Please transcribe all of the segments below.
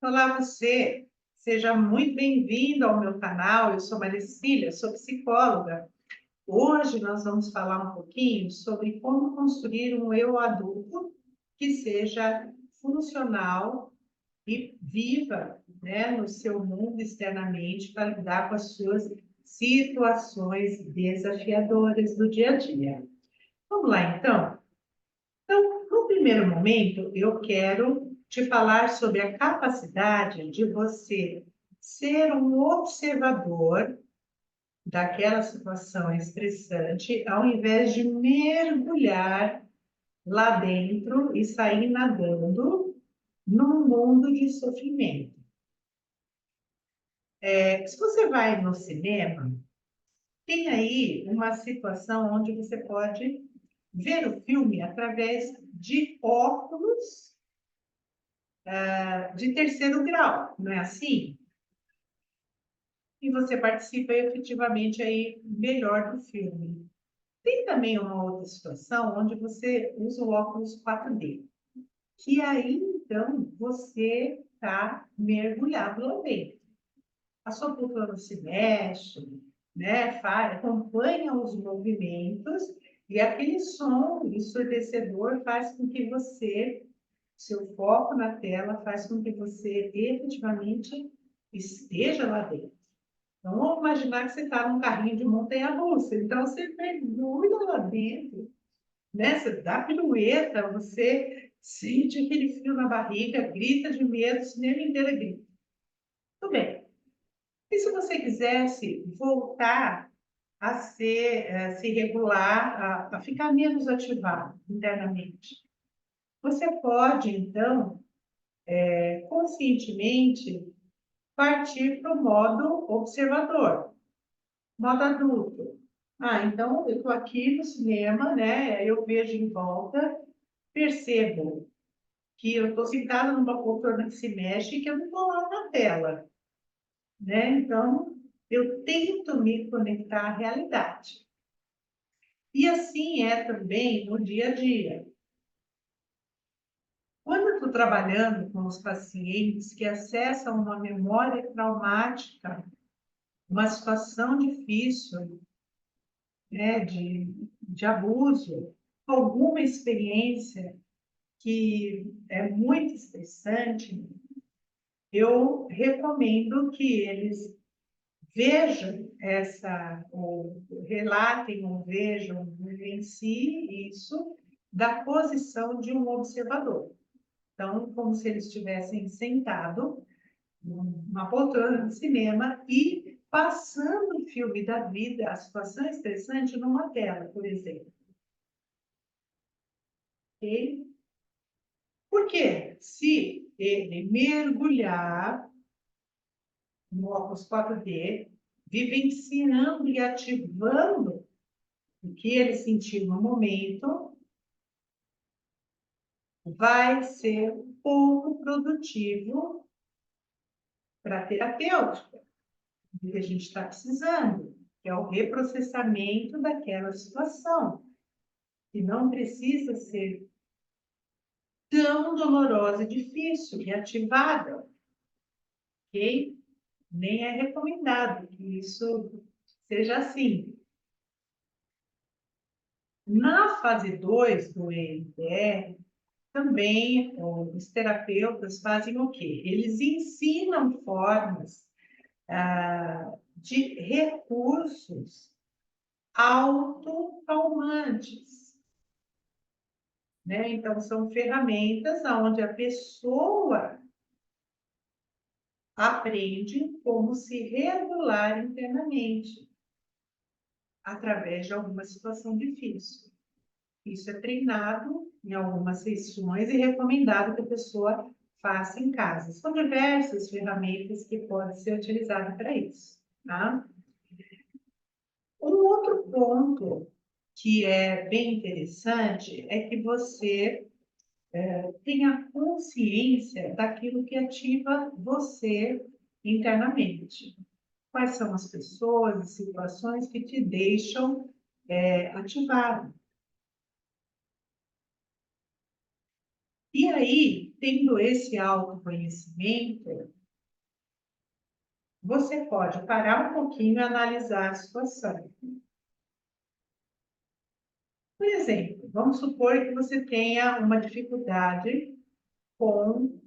Olá, você. Seja muito bem-vindo ao meu canal. Eu sou Maricília, sou psicóloga. Hoje nós vamos falar um pouquinho sobre como construir um eu adulto que seja funcional e viva, né, no seu mundo externamente para lidar com as suas situações desafiadoras do dia a dia. Vamos lá, então? Então, no primeiro momento, eu quero te falar sobre a capacidade de você ser um observador daquela situação estressante, ao invés de mergulhar lá dentro e sair nadando num mundo de sofrimento. Se você vai no cinema, tem aí uma situação onde você pode ver o filme através de óculos de terceiro grau, não é assim? E você participa efetivamente aí melhor do filme. Tem também uma outra situação onde você usa o óculos 4D, que aí então você está mergulhado lá dentro. A sua pupila não se mexe, né? Acompanha os movimentos e aquele som ensurdecedor faz com que você, seu foco na tela, faz com que você efetivamente esteja lá dentro. Então, vamos imaginar que você está num carrinho de montanha-russa. Então, você mergulha lá dentro, né? Você dá pirueta, você sente aquele frio na barriga, grita de medo, o cinema inteiro grita. Tudo bem. E se você quisesse voltar a se regular, a ficar menos ativado internamente, você pode, então, conscientemente, partir para o modo observador. Modo adulto. Então eu estou aqui no cinema, né? Eu vejo em volta, percebo que eu estou sentada numa poltrona que se mexe e que eu não estou lá na tela, né? Então eu tento me conectar à realidade. E assim é também no dia a dia. Quando eu estou trabalhando com os pacientes que acessam uma memória traumática, uma situação difícil, né, de abuso, alguma experiência que é muito estressante, eu recomendo que eles vejam ou relatem, ou vejam, vivenciem isso da posição de um observador. Então, como se eles estivessem sentados numa poltrona de cinema e passando o filme da vida, a situação estressante, numa tela, por exemplo. Ok? Porque se ele mergulhar no óculos 4D, vivenciando e ativando o que ele sentiu no momento, vai ser pouco produtivo para a terapêutica, do que a gente está precisando, que é o reprocessamento daquela situação, que não precisa ser tão dolorosa e difícil e ativada, ok? Nem é recomendado que isso seja assim. Na fase 2 do EMDR, também os terapeutas fazem o quê? Eles ensinam formas de recursos autocalmantes, né? Então, são ferramentas onde a pessoa aprende como se regular internamente através de alguma situação difícil. Isso é treinado em algumas sessões e recomendado que a pessoa faça em casa. São diversas ferramentas que podem ser utilizadas para isso, tá? Um outro ponto que é bem interessante é que você tenha consciência daquilo que ativa você internamente. Quais são as pessoas e situações que te deixam ativado. E aí, tendo esse autoconhecimento, você pode parar um pouquinho e analisar a situação. Por exemplo, vamos supor que você tenha uma dificuldade com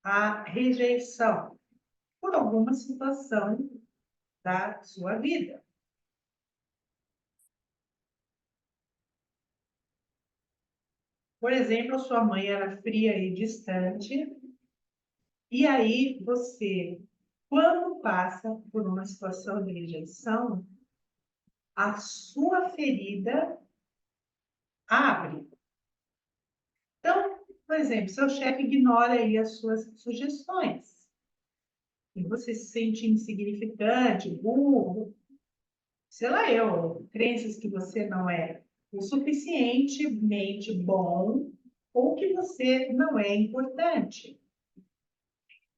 a rejeição por alguma situação da sua vida. Por exemplo, sua mãe era fria e distante, e aí você, quando passa por uma situação de rejeição, a sua ferida abre. Então, por exemplo, seu chefe ignora aí as suas sugestões. E você se sente insignificante, burro, sei lá eu, crenças que você não é o suficientemente bom ou que você não é importante.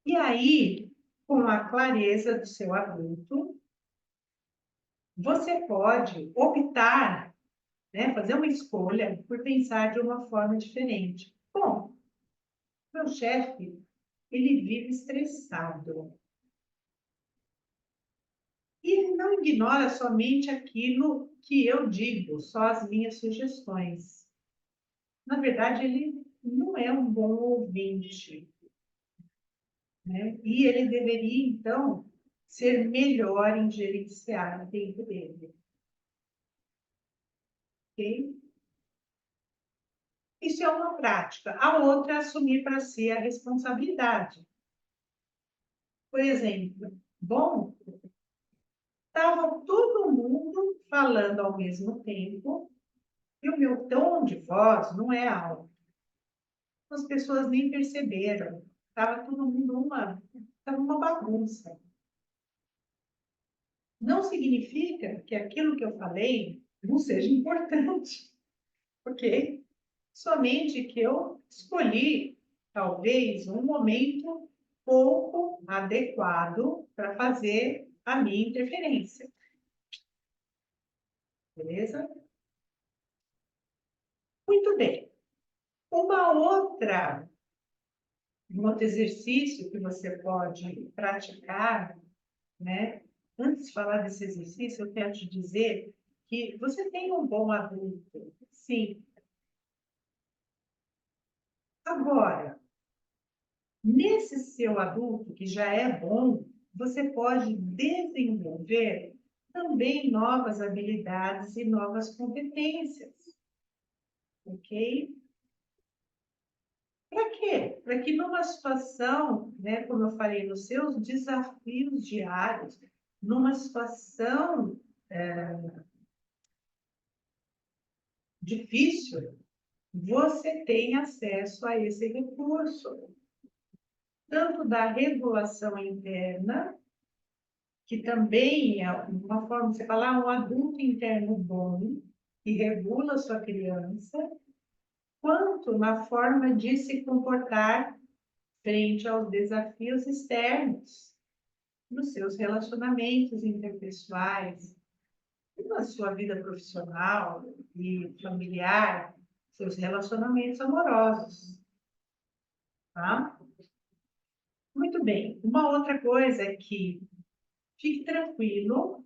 E aí, com a clareza do seu adulto, você pode optar, né, fazer uma escolha por pensar de uma forma diferente. Bom, meu chefe, ele vive estressado. E ele não ignora somente aquilo que eu digo, só as minhas sugestões. Na verdade, ele não é um bom ouvinte, né? E ele deveria, então, ser melhor em gerenciar o tempo dele. Ok? Isso é uma prática. A outra é assumir para si a responsabilidade. Por exemplo, bom, estava todo mundo falando ao mesmo tempo e o meu tom de voz não é alto. As pessoas nem perceberam. Estava todo mundo tava uma bagunça. Não significa que aquilo que eu falei não seja importante, ok? Somente que eu escolhi, talvez, um momento pouco adequado para fazer a minha interferência. Beleza? Muito bem. Um outro exercício que você pode praticar, né? Antes de falar desse exercício, eu quero te dizer que você tem um bom adulto, sim. Agora, nesse seu adulto, que já é bom, você pode desenvolver também novas habilidades e novas competências, ok? Para quê? Para que numa situação, né, como eu falei, nos seus desafios diários, numa situação difícil, você tenha acesso a esse recurso, tanto da regulação interna, que também é uma forma de você falar, um adulto interno bom, que regula a sua criança, quanto na forma de se comportar frente aos desafios externos, nos seus relacionamentos interpessoais, na sua vida profissional e familiar, seus relacionamentos amorosos, tá? Muito bem. Uma outra coisa é que fique tranquilo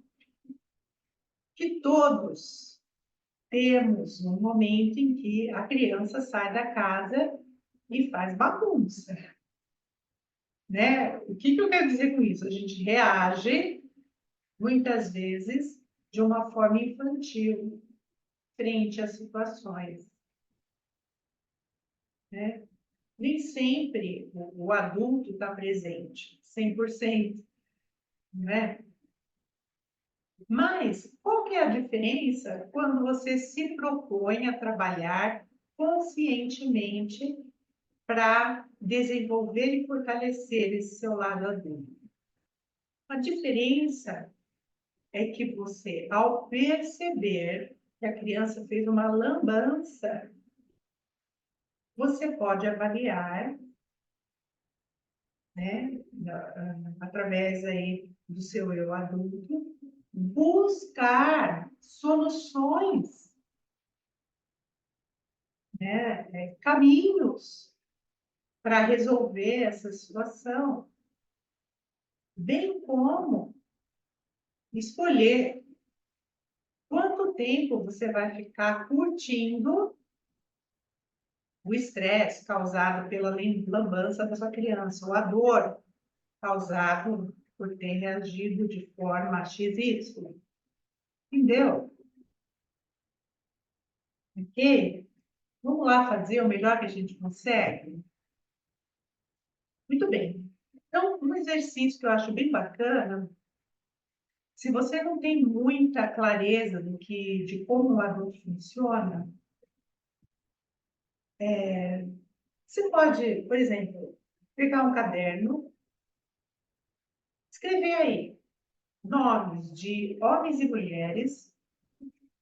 que todos temos um momento em que a criança sai da casa e faz bagunça, né? O que eu quero dizer com isso? A gente reage, muitas vezes, de uma forma infantil frente às situações, né? Nem sempre o adulto está presente, 100%, né? Mas qual que é a diferença quando você se propõe a trabalhar conscientemente para desenvolver e fortalecer esse seu lado adulto? A diferença é que você, ao perceber que a criança fez uma lambança, você pode avaliar, né, através aí do seu eu adulto, buscar soluções, né, caminhos para resolver essa situação, bem como escolher quanto tempo você vai ficar curtindo o estresse causado pela lambança da sua criança, ou a dor causada por ter reagido de forma XY. Entendeu? Ok? Vamos lá fazer o melhor que a gente consegue? Muito bem. Então, um exercício que eu acho bem bacana, se você não tem muita clareza de como o adulto funciona, você pode, por exemplo, pegar um caderno, escrever aí nomes de homens e mulheres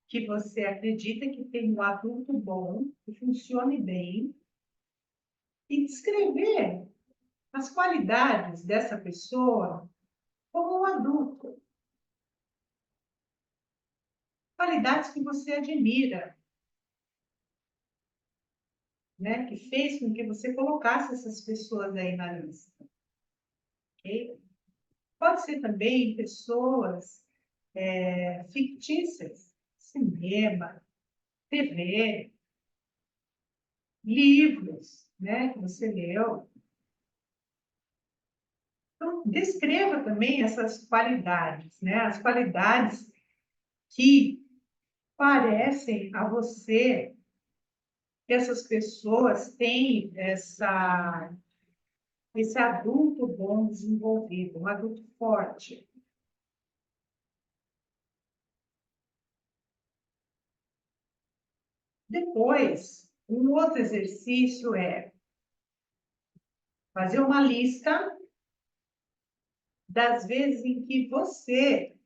que você acredita que tem um adulto bom, que funcione bem, e descrever as qualidades dessa pessoa como um adulto. Qualidades que você admira, né? Que fez com que você colocasse essas pessoas aí na lista. Okay? Pode ser também pessoas fictícias, cinema, TV, livros, né, que você leu. Então, descreva também essas qualidades, né? As qualidades que parecem a você que essas pessoas têm esse adulto bom desenvolvido, um adulto forte. Depois, um outro exercício é fazer uma lista das vezes em que você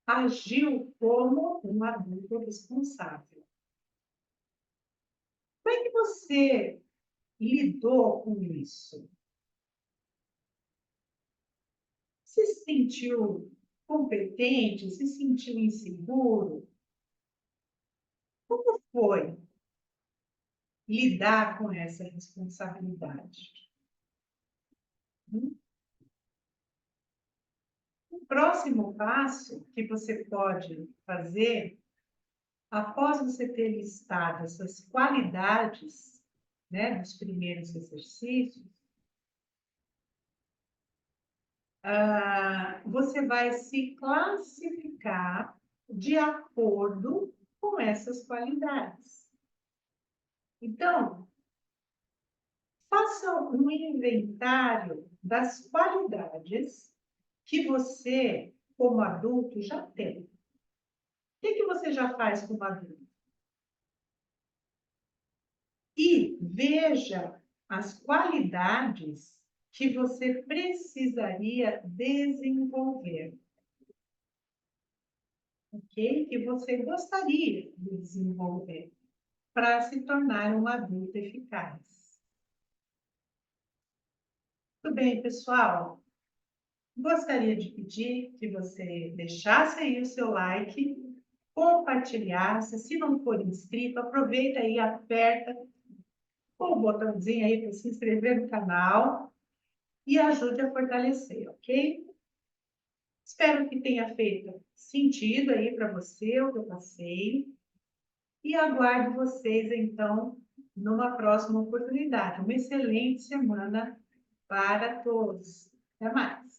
agiu como um adulto responsável. Como é que você lidou com isso? Se sentiu competente? Se sentiu inseguro? Como foi lidar com essa responsabilidade? O próximo passo que você pode fazer, após você ter listado essas qualidades, né, dos primeiros exercícios, você vai se classificar de acordo com essas qualidades. Então, faça um inventário das qualidades que você, como adulto, já tem. O que você já faz como adulto? E veja as qualidades que você precisaria desenvolver, ok? Que você gostaria de desenvolver para se tornar um adulto eficaz. Tudo bem, pessoal? Gostaria de pedir que você deixasse aí o seu like, compartilhasse. Se não for inscrito, aproveita aí, aperta o botãozinho aí para se inscrever no canal e ajude a fortalecer, ok? Espero que tenha feito sentido aí para você o que eu passei e aguardo vocês, então, numa próxima oportunidade. Uma excelente semana para todos. Até mais!